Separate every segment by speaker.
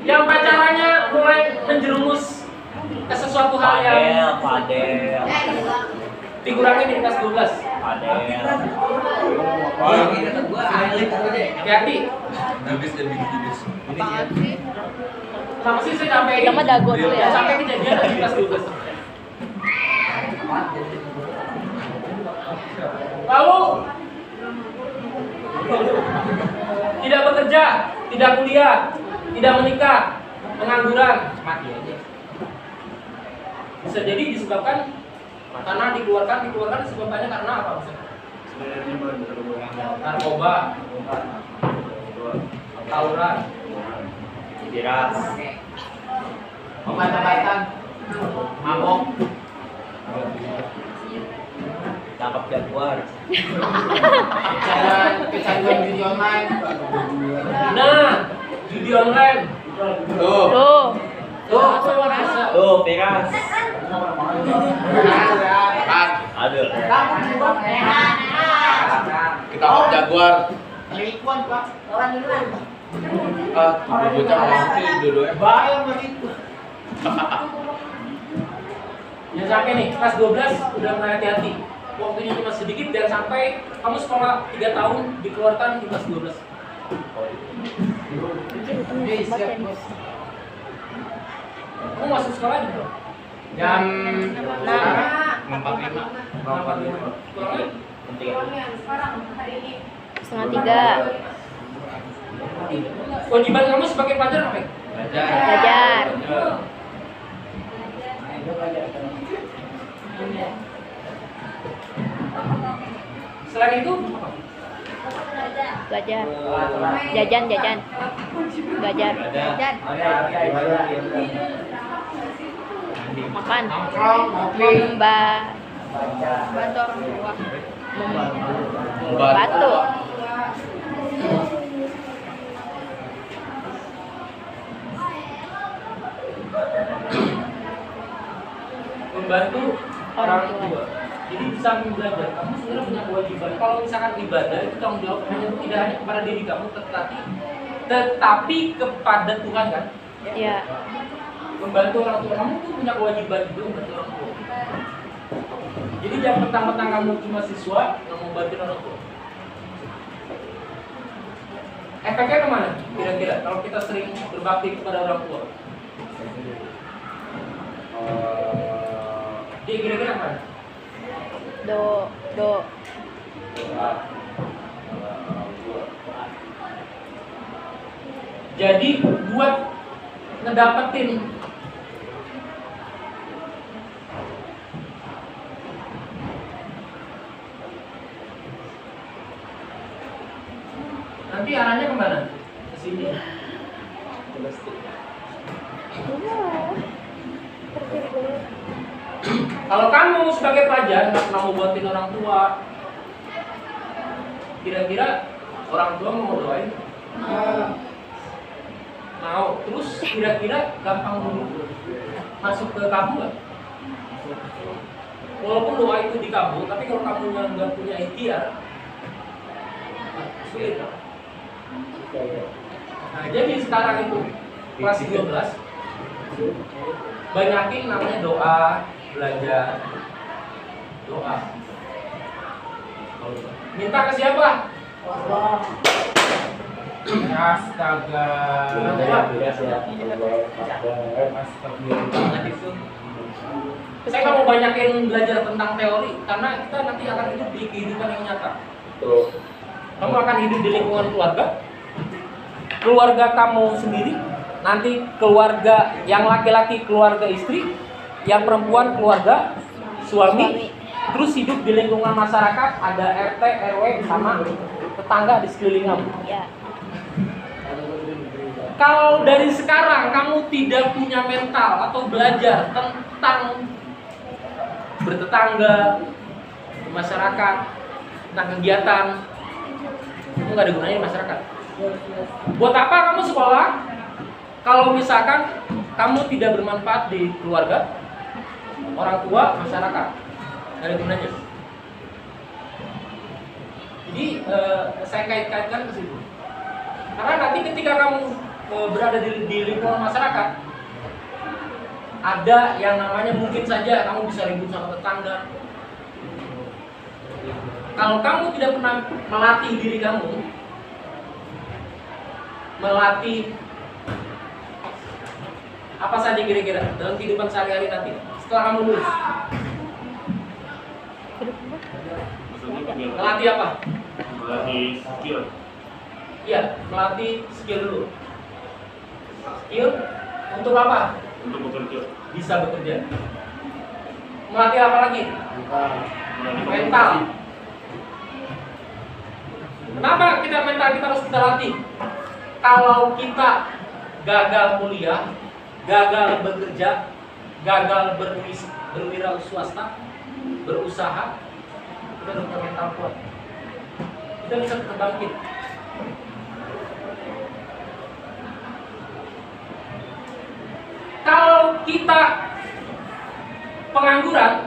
Speaker 1: Yang pacarannya mulai menjerumus ke sesuatu hal yang
Speaker 2: Padel.
Speaker 1: dikurangin di kelas 12.
Speaker 2: Padel.
Speaker 3: Oh, yang ini kata gua
Speaker 1: Hati-hati.
Speaker 3: habis dan bibis. Ini sih.
Speaker 1: Sama sih saya sampai
Speaker 4: Kita mah dago dulu ya.
Speaker 1: sampai kejadian di kelas 12. Lalu tidak bekerja, tidak kuliah, tidak menikah, pengangguran, mati aja. Bisa jadi disebabkan karena dikeluarkan disebabkannya karena apa misalnya? Narkoba, tawuran,
Speaker 2: Miras.
Speaker 1: obat-obatan, mabok,
Speaker 2: Tangkap jaguar.
Speaker 1: kecanduan judi online. Nah, judi online.
Speaker 4: Tuh.
Speaker 1: Tuh,
Speaker 2: Tuh, miras.
Speaker 3: Ada.
Speaker 5: Kita jaguar.
Speaker 3: Bocah masih dua-duanya.
Speaker 1: bayang begitu. Ya sampai nih, kelas 12 udah mulai hati-hati. Waktunya cuma sedikit dan sampai kamu sekolah 3 tahun dikeluarkan di kelas 12. Siap, bos. Kamu masuk sekolah juga? Jam
Speaker 3: 45.
Speaker 1: Kurangnya?
Speaker 4: Setengah 3.
Speaker 1: Kewajiban kamu sebagai pelajar apa?
Speaker 4: Belajar.
Speaker 1: Selain itu apa?
Speaker 4: Belajar. Jajan. Belajar. Makan.
Speaker 1: Nongkrong, ngopi.
Speaker 4: Membantu orang tua. Membantu.
Speaker 1: Membantu orang tua. Jadi di samping belajar, kamu sebenarnya punya kewajiban. Kalau misalkan ibadah itu tanggung jawab tidak hanya kepada diri kamu, tetapi kepada Tuhan kan.
Speaker 4: Iya.
Speaker 1: Membantu orang tua kamu itu punya kewajiban juga membantu orang tua. Jadi jangan mentang-mentang kamu cuma siswa yang mau bantu orang tua. Efeknya kemana? Kira-kira kalau kita sering berbakti kepada orang tua. Dia kira-kira kemana?
Speaker 4: Do.
Speaker 1: Jadi buat ngedapetin nanti arahnya kemana? Ke sini. Kalau kamu sebagai pelajar nggak pernah mau buatin orang tua, kira-kira orang tua mau doain? Mau. Terus kira-kira gampang masuk ke kamu nggak? Walaupun doa itu dikabul, tapi kalau kamu nggak punya ikhtiar, sulit. Nah, jadi sekarang itu kelas 12 banyakin namanya doa, belajar, doa. Minta ke siapa? Astaga. Saya nggak mau banyakin belajar tentang teori karena kita nanti akan hidup di kehidupan yang nyata. Kamu akan hidup di lingkungan keluarga kamu sendiri, nanti keluarga yang laki-laki keluarga istri, yang perempuan keluarga suami, terus hidup di lingkungan masyarakat, ada RT, RW sama tetangga di sekeliling kamu.
Speaker 4: Ya.
Speaker 1: Kalau dari sekarang kamu tidak punya mental atau belajar tentang bertetangga, masyarakat, tentang kegiatan, itu nggak ada gunanya di masyarakat. Buat apa kamu sekolah kalau misalkan kamu tidak bermanfaat di keluarga, orang tua, masyarakat? Nggak ada gunanya. Jadi saya kait-kaitkan ke situ. Karena nanti ketika kamu berada di lingkungan masyarakat, ada yang namanya mungkin saja kamu bisa ribut sama tetangga. Kalau kamu tidak pernah melatih diri kamu, melatih apa saja kira-kira dalam kehidupan sehari-hari nanti setelah kamu lulus, melatih apa?
Speaker 6: Melatih skill.
Speaker 1: Iya, melatih skill dulu. Skill untuk apa?
Speaker 6: Untuk bekerja.
Speaker 1: Bisa bekerja. Melatih apa lagi?
Speaker 6: Melatih
Speaker 1: Mental. Kenapa kita harus kita latih? Kalau kita gagal kuliah, gagal bekerja, gagal berwira swasta, berusaha, kita harus punya mental kuat. Kita bisa terbangkit. Kalau kita pengangguran,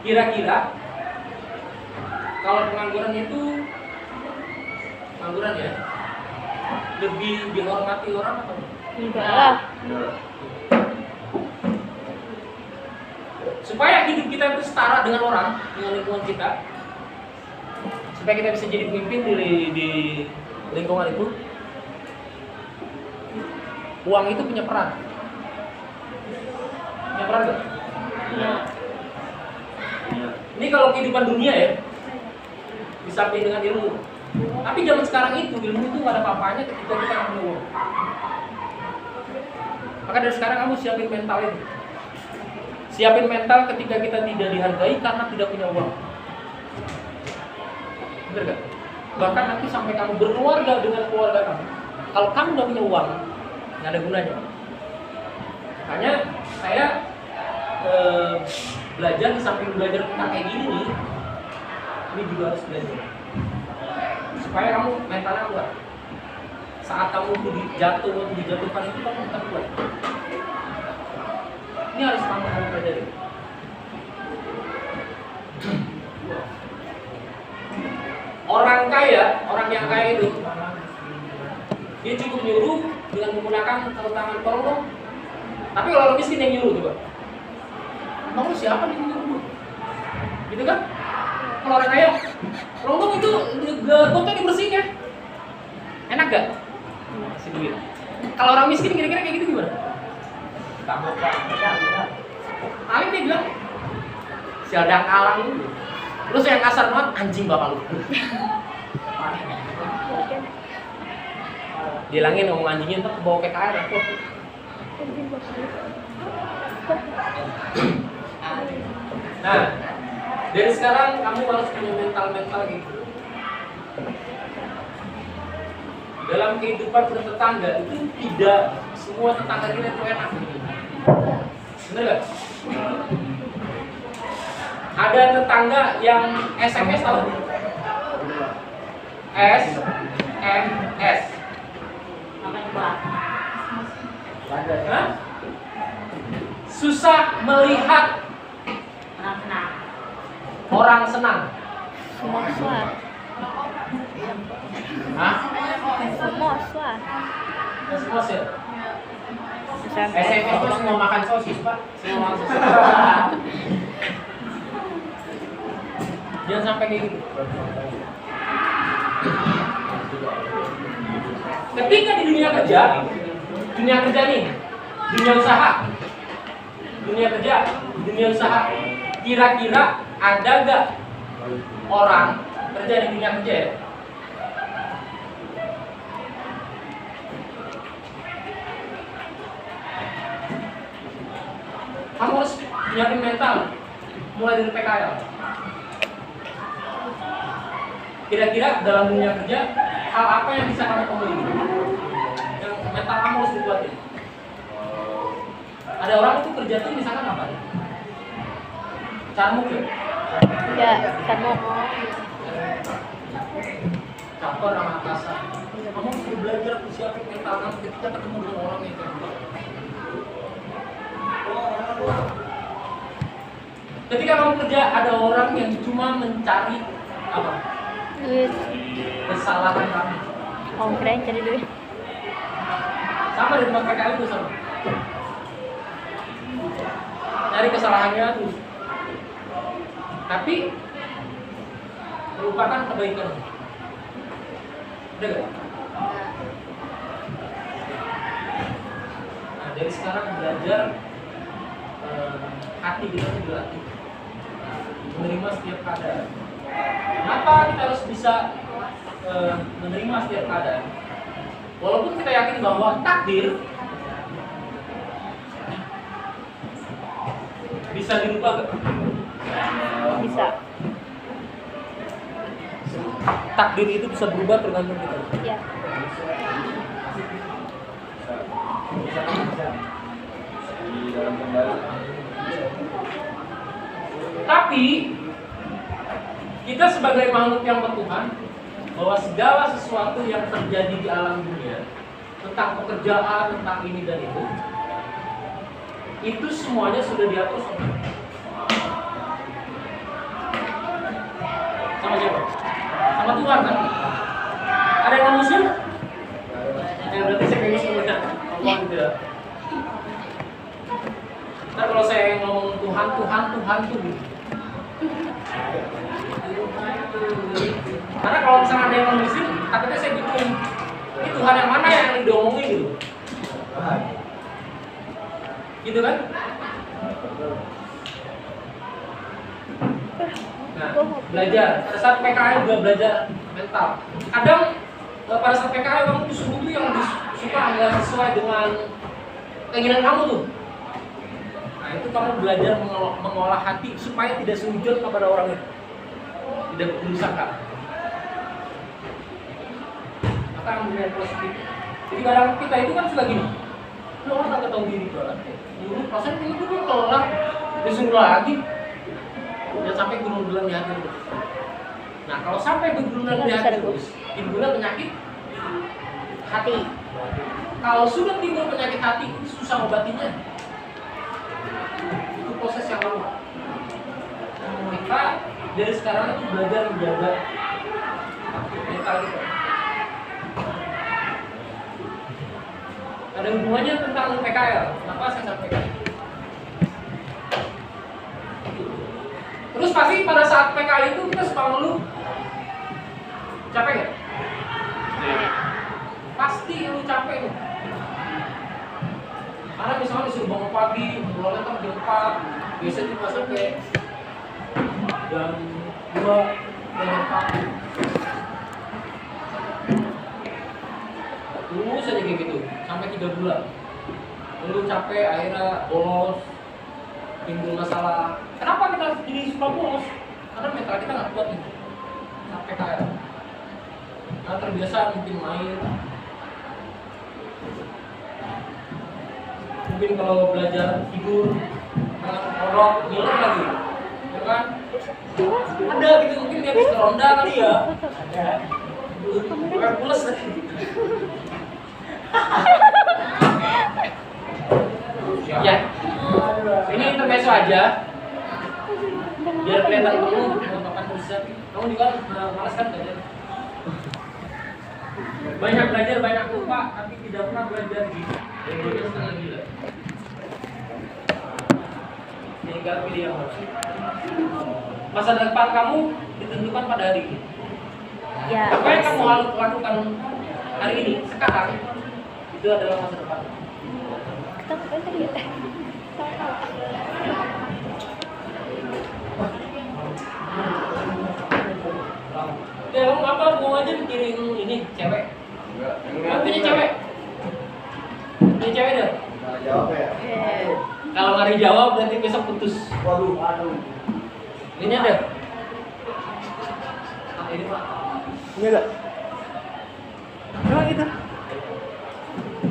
Speaker 1: kira-kira kalau pengangguran itu pengangguran ya lebih dihormati orang atau
Speaker 4: Enggak lah.
Speaker 1: supaya hidup kita itu setara dengan orang, dengan lingkungan kita, supaya kita bisa jadi pemimpin di lingkungan itu, uang itu punya peran nggak?
Speaker 4: Ya.
Speaker 1: Ini kalau kehidupan dunia ya, disamping dengan ilmu. Tapi zaman sekarang itu ilmu itu nggak ada apa-apanya ketika kita nggak punya uang. Maka dari sekarang kamu siapin mental ini. Siapin mental ketika kita tidak dihargai karena tidak punya uang. Bener gak? Bahkan nanti sampai kamu berkeluarga dengan keluarga kamu, kalau kamu nggak punya uang, nggak ada gunanya. Makanya saya belajar di samping belajar tentang kayak gini nih, ini juga harus belajar supaya kamu mentalnya kuat. Saat kamu dijatuhkan itu kamu tetap kuat. Ini harus kamu pelajari. Orang kaya, orang yang kaya itu dia cukup nyuruh dengan menggunakan tangan tolong. Tapi kalau orang miskin yang nyuruh coba, kamu siapa nih nyuruh? Gitu kan? Kalau orang kaya, tolong itu gotong dibersihin ya. Enak gak? Kasih duit. Kalau orang miskin kira-kira kayak gitu gimana? Paling dia bilang siadang alang lu. Terus yang kasar banget, anjing bapak lu. Dilangin ngomong anjingnya ntar kebawa ke KR aku. Nah, dari sekarang kamu harus punya mental gitu. Dalam kehidupan bertetangga itu tidak semua tetangga kita itu enak. Bener gak? Ada tetangga yang SMS tahu? SMS. Hah? Susah melihat orang senang.
Speaker 4: Semua swah.
Speaker 1: Hah?
Speaker 4: Semua swah.
Speaker 1: Semua sih.
Speaker 4: SMS.
Speaker 1: SMS itu semua makan sosis, Pak. Semua makan sosis. Jangan sampai kayak gitu. Ketika di dunia kerja nih, dunia usaha, kira-kira ada gak orang kerja di dunia kerja ya? Kamu harus nyiapin mental mulai dari PKL. Kira-kira dalam dunia kerja hal apa yang bisa kamu temui? Yang mental kamu harus dibuatin. Ada orang itu kerja tuh misalkan apa? Camuk ya?
Speaker 4: Ya, camuk.
Speaker 1: Campur sama atasan. Kamu harus belajar siapin mental kamu ketika ketemu dengan orang itu. Ketika kamu kerja ada orang yang cuma mencari apa?
Speaker 4: Duit.
Speaker 1: Kesalahan kamu.
Speaker 4: Oh, keren cari duit.
Speaker 1: Sama di tempat PKL itu sama. Nyari kesalahannya tuh. Tapi melupakan kebaikan. Udah gak? Nah, dari sekarang belajar hati kita itu dilatih menerima setiap keadaan. Kenapa kita harus bisa menerima setiap keadaan? Walaupun kita yakin bahwa takdir bisa dirubah gak?
Speaker 4: Bisa.
Speaker 1: Takdir itu bisa berubah tergantung kita.
Speaker 4: Ya.
Speaker 1: Tapi kita sebagai makhluk yang bertuhan, bahwa segala sesuatu yang terjadi di alam dunia, tentang pekerjaan, tentang ini dan itu semuanya sudah diatur sama siapa? Sama Tuhan kan? Ada yang non muslim? Ya berarti saya kayaknya semuanya Allah gitu ya. Ntar kalau saya ngomong Tuhan tuh gitu. Karena kalau misalnya ada yang non muslim, takutnya saya bikin ini Tuhan yang mana yang diomongin gitu. Gitu kan? Nah, belajar. Pada saat PKL juga belajar mental. Kadang pada saat PKL kamu tuh sungguh tuh yang suka nggak sesuai dengan keinginan kamu tuh. Nah itu kamu belajar mengolah hati supaya tidak sujud kepada orang itu, tidak berusaha. Maka ambil yang positif. Jadi kadang kita itu kan suka gini, lu orang tak tahu diri jualan. Dulu perasaan itu tuh kelar, disuruh lagi. Dan sampai gulung-gulung di hati terus. Nah kalau sampai gulung-gulung di hati terus, timbulnya penyakit hati. Kalau sudah timbul penyakit hati, susah obatinya. Itu proses yang lama. Kita dari sekarang itu belajar menjaga mental kita. Ada hubungannya tentang PKL. Kenapa saya sampaikan? Terus pasti pada saat PKL itu kita suka ngeluh. Capek nggak? Pasti lu capek nih. Karena misalnya disuruh bangun pagi, mulai kan jam 4, biasanya cuma sampai jam 2, jam 4. Terus aja kayak gitu, sampai 3 bulan. Lu capek, akhirnya bolos, timbul masalah. Kenapa kita jadi suka bolos? Karena mental kita nggak kuat nih sampai kaya. Karena terbiasa mungkin main. Mungkin kalau belajar tidur ngorok, ngiler lagi, ya kan? Ada gitu mungkin dia habis ronda kali ya. Ada. Bukan pules tadi. Ya, ini intermezzo aja. Biar kelihatan kamu kapan bisa. Kamu juga malas kan belajar. Banyak belajar, banyak lupa, tapi tidak pernah belajar gitu. Belajar setengah gila. Sehingga pilih yang harus. Masa depan kamu ditentukan pada hari ini.
Speaker 4: Ya.
Speaker 1: Apa yang kamu lakukan hari ini, sekarang, itu adalah masa depan.
Speaker 4: Kita ngapain tadi ya?
Speaker 1: Ya kamu apa mau aja mikirin ini cewek? Kamu punya cewek? Punya cewek dah?
Speaker 3: Nah, jawab ya.
Speaker 1: Kalau nggak dijawab berarti besok putus.
Speaker 3: Waduh.
Speaker 1: Ini ada? Ah, ini pak. Ini ada? Coba gitu.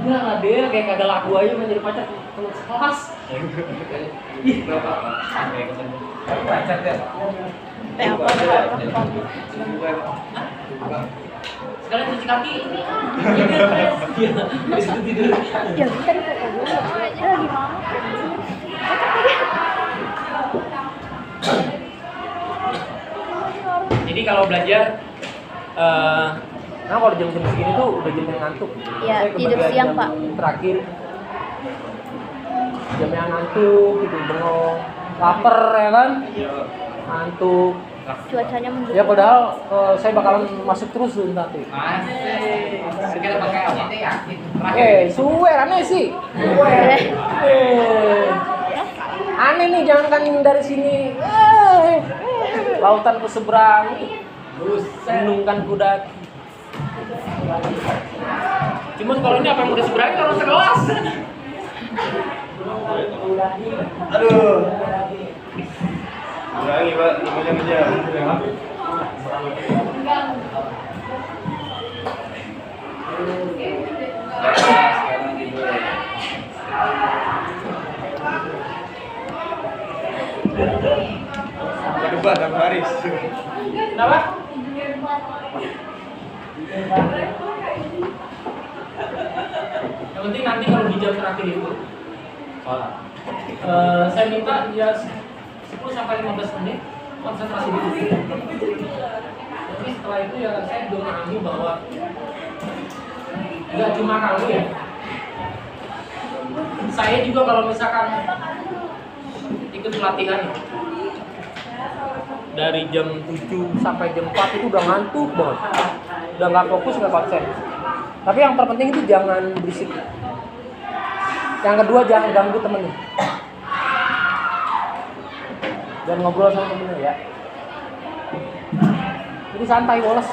Speaker 1: Enggak lah dia kayak kagak laku aja menjadi pacar teman sekelas. Ih, berapa? Pacar dia.
Speaker 4: Apa?
Speaker 1: Sekalian cuci kaki. Iya, habis itu tidur.
Speaker 4: Ya kita di kok dulu. Ya gimana?
Speaker 1: Jadi kalau belajar Nah kalau jam-jam segini tuh udah jam yang ngantuk.
Speaker 4: Iya,
Speaker 1: Saya
Speaker 4: tidur
Speaker 1: kebagian
Speaker 4: siang,
Speaker 1: jam
Speaker 4: Pak.
Speaker 1: Terakhir jam yang ngantuk gitu, bengong, lapar ya kan, ngantuk.
Speaker 4: Cuacanya mendukung.
Speaker 1: Ya padahal saya bakalan masuk terus tuh nanti.
Speaker 3: Kita pakai apa?
Speaker 1: Suwe aneh sih. Aneh nih, jangankan dari sini. Lautan ke seberang. Gunung kan kuda. Cuman kalau ini apa yang udah seberang kalau sekelas.
Speaker 2: Aduh. Ulangi Pak, namanya ngejar.
Speaker 3: Sekarang tidur.
Speaker 2: Debat sama Haris.
Speaker 1: Kenapa? Yang penting nanti kalau di jam terakhir itu saya minta dia 10 sampai 15 menit konsentrasi dulu. Jadi setelah itu ya saya juga memahami bahwa nggak cuma kamu ya. Saya juga kalau misalkan ikut pelatihan dari jam 7 sampai jam 4 itu udah ngantuk banget, udah nggak fokus, nggak konsen. Tapi yang terpenting itu jangan berisik. Yang kedua jangan ganggu temennya, dan ngobrol sama temennya ya. Jadi santai, woles.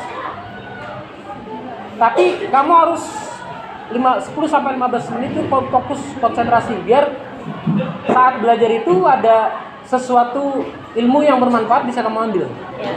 Speaker 1: Tapi kamu harus 10 sampai 15 menit itu fokus konsentrasi biar saat belajar itu ada sesuatu ilmu yang bermanfaat bisa kamu ambil.
Speaker 4: Ya.